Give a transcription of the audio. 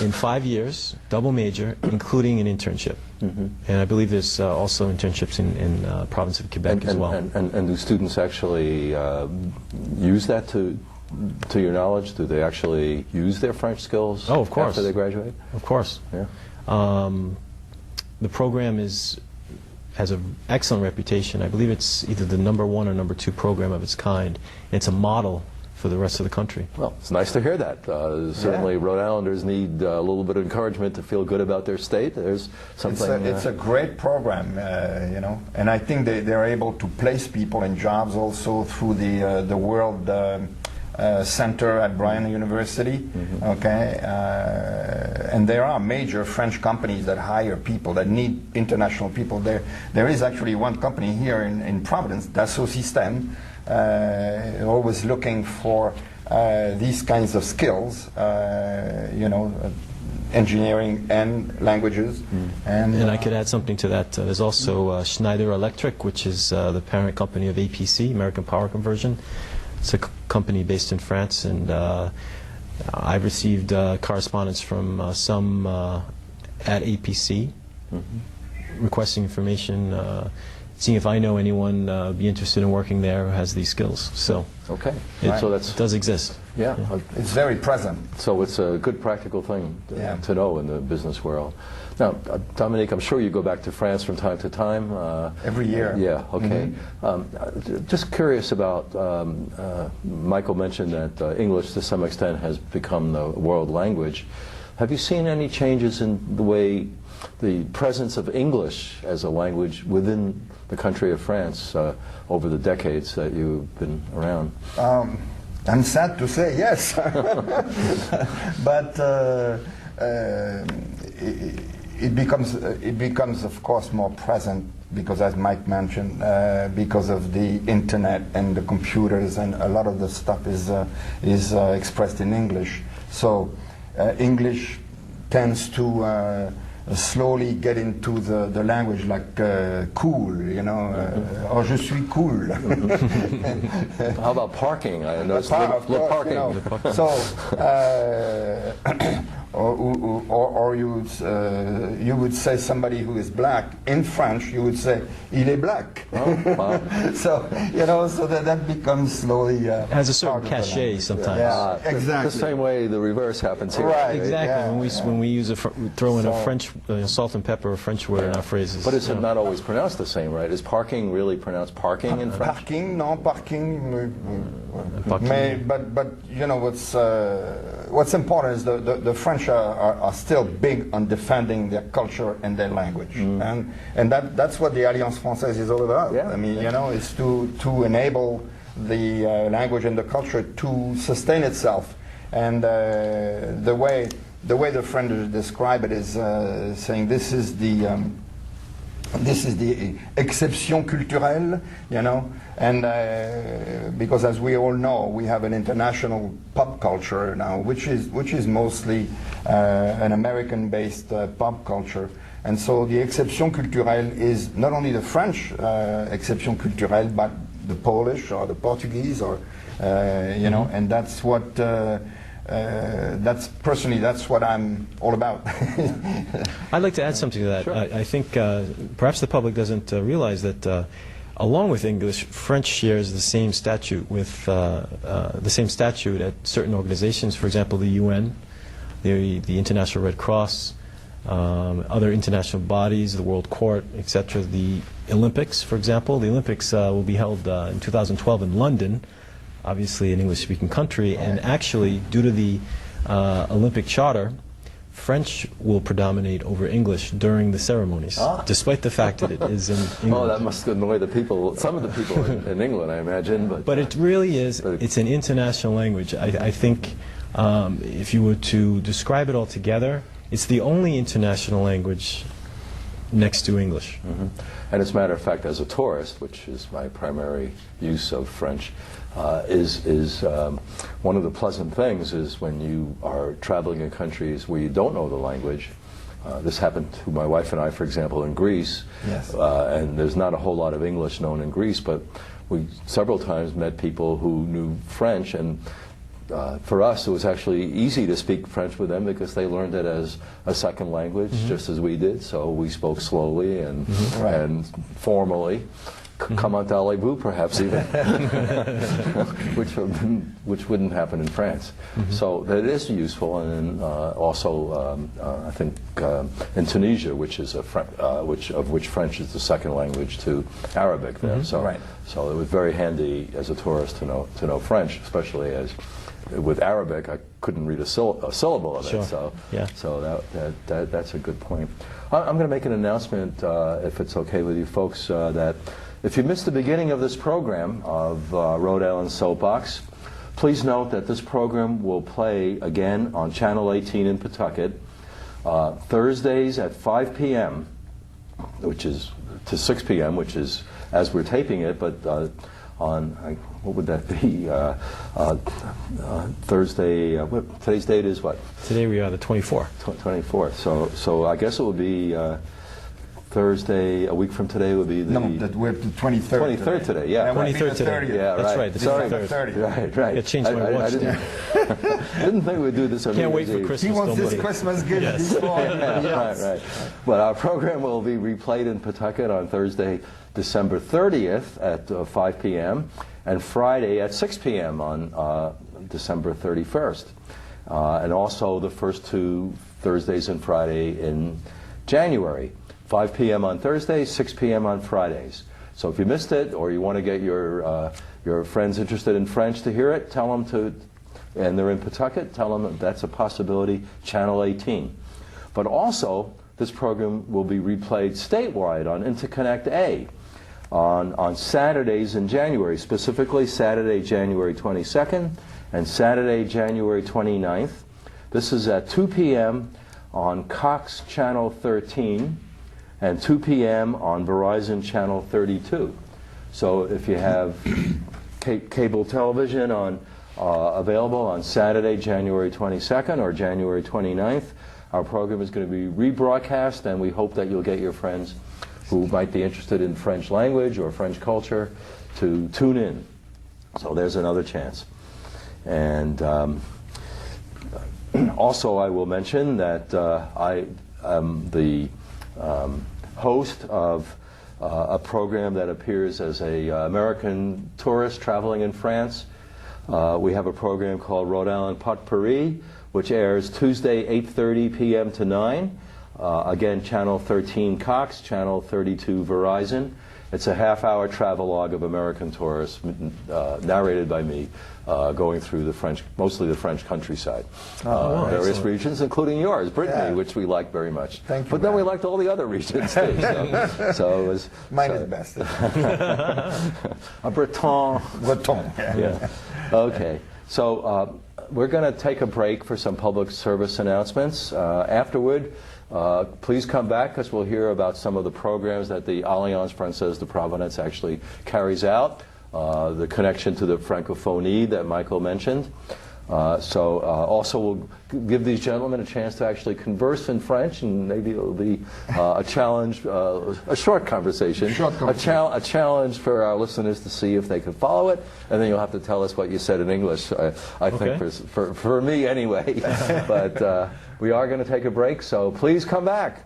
in 5 years, double major, including an internship. And I believe there's also internships in province of Quebec as well. And do students actually use that to your knowledge? Do they actually use their French skills of course. after they graduate? Of course. Yeah. The program has an excellent reputation. I believe it's either the #1 or #2 program of its kind. It's a model for the rest of the country. Well, it's nice to hear that. Certainly Rhode Islanders need a little bit of encouragement to feel good about their state. There's something... It's a great program, you know, and I think they're able to place people in jobs also through the World Center at Bryan University, okay, and there are major French companies that hire people, that need international people. There is actually one company here in Providence, Dassault Systèmes, always looking for these kinds of skills, you know, engineering and languages. And I could add something to that. There's also Schneider Electric, which is the parent company of APC, American Power Conversion. It's a company based in France, and I've received correspondence from some at APC requesting information, seeing if I know anyone be interested in working there who has these skills. So okay, it, so that does exist. Yeah, it's very present. So it's a good practical thing to know in the business world. Now, Dominique, I'm sure you go back to France from time to time. Every year. Yeah, okay. Just curious about, Michael mentioned that English to some extent has become the world language. Have you seen any changes in the way the presence of English as a language within the country of France over the decades that you've been around? I'm sad to say yes, but it becomes of course more present because, as Mike mentioned, because of the internet and the computers, and a lot of the stuff is expressed in English. So English tends to slowly get into the language, like cool, you know, oh, je suis cool. How about parking? I noticed parking. You know, so, or you would say somebody who is black in French, you would say il est black. Oh, wow. So you know, so that becomes slowly has a certain cachet sometimes. Yeah, exactly. The same way the reverse happens here. Right. Exactly. Yeah, when we use throw in a French salt and pepper, a French word in our phrases. But it's not always pronounced the same, right? Is parking really pronounced parking in French? Parking, no, parking. But you know what's important is the French are still big on defending their culture and their language, and that's what the Alliance Française is all about. Yeah. I mean, you know, it's to enable the language and the culture to sustain itself, and the way the French describe it is saying this is the exception culturelle, you know, and because as we all know, we have an international pop culture now, which is mostly an American-based pop culture, and so the exception culturelle is not only the French exception culturelle, but the Polish or the Portuguese, or you know, and that's what. That's what I'm all about. I'd like to add something to that. Sure. I think perhaps the public doesn't realize that along with English, French shares the same statute with at certain organizations. For example, the UN, the International Red Cross, other international bodies, the World Court, etc. The Olympics, for example. The Olympics will be held in 2012 in London, obviously an English-speaking country, and actually, due to the Olympic Charter, French will predominate over English during the ceremonies, despite the fact that it is in English. Oh, that must annoy the people, some of the people in England, I imagine. But it really is, it's an international language. I think if you were to describe it all together, it's the only international language next to English. And as a matter of fact, as a tourist, which is my primary use of French, one of the pleasant things is when you are traveling in countries where you don't know the language. This happened to my wife and I, for example, in Greece. Yes. And there's not a whole lot of English known in Greece, but we several times met people who knew French, and for us, it was actually easy to speak French with them because they learned it as a second language, just as we did. So we spoke slowly and and formally. Comment allez-vous, perhaps even, which wouldn't happen in France. So that is useful, and also I think in Tunisia, which is of which French is the second language to Arabic there. So so it was very handy as a tourist to know French, especially as with Arabic I couldn't read a syllable of it. So so that's a good point. I'm going to make an announcement, if it's okay with you folks, that if you missed the beginning of this program of Rhode Island Soapbox, please note that this program will play again on Channel 18 in Pawtucket, Thursdays at 5 p.m., which is to 6 p.m., which is as we're taping it, but on, what would that be, Thursday, today's date is what? Today we are the 24th. 24th, so I guess it will be Thursday, a week from today would be the... No, we're the 23rd. 23rd today, yeah. 23rd today. Yeah, That's right. The Sorry. 23rd. Right. I changed my watch. I didn't think we'd do this on Can't New wait Year's for Eve. Christmas. He wants don't this worry. Christmas gift before. Right. But our program will be replayed in Pawtucket on Thursday, December 30th at 5 p.m. and Friday at 6 p.m. on December 31st. And also the first two Thursdays and Friday in January. 5 p.m. on Thursdays, 6 p.m. on Fridays. So if you missed it, or you want to get your friends interested in French to hear it, tell them to, and they're in Pawtucket, tell them that's a possibility, Channel 18. But also, this program will be replayed statewide on Interconnect A on Saturdays in January, specifically Saturday, January 22nd, and Saturday, January 29th. This is at 2 p.m. on Cox Channel 13, and 2 p.m. on Verizon Channel 32. So if you have cable television available on Saturday, January 22nd or January 29th, our program is going to be rebroadcast, and we hope that you'll get your friends who might be interested in French language or French culture to tune in. So there's another chance. And also I will mention that I am the host of a program that appears as a American tourist traveling in France. We have a program called Rhode Island Potpourri, which airs Tuesday 8:30 p.m. to 9. Again, Channel 13 Cox, Channel 32 Verizon. It's a half-hour travelogue of American tourists, narrated by me, going through mostly the French countryside, various regions, including yours, Brittany, which we like very much. Thank you. But then we liked all the other regions too. So it was Mine is best. a Breton. Breton. Yeah. Okay. So we're going to take a break for some public service announcements. Afterward, please come back because we'll hear about some of the programs that the Alliance Française de Providence actually carries out, the connection to the Francophonie that Michael mentioned. Also we'll give these gentlemen a chance to actually converse in French, and maybe it'll be a challenge, a short conversation, a challenge for our listeners to see if they can follow it, and then you'll have to tell us what you said in English, I think for me anyway. But we are going to take a break, so please come back.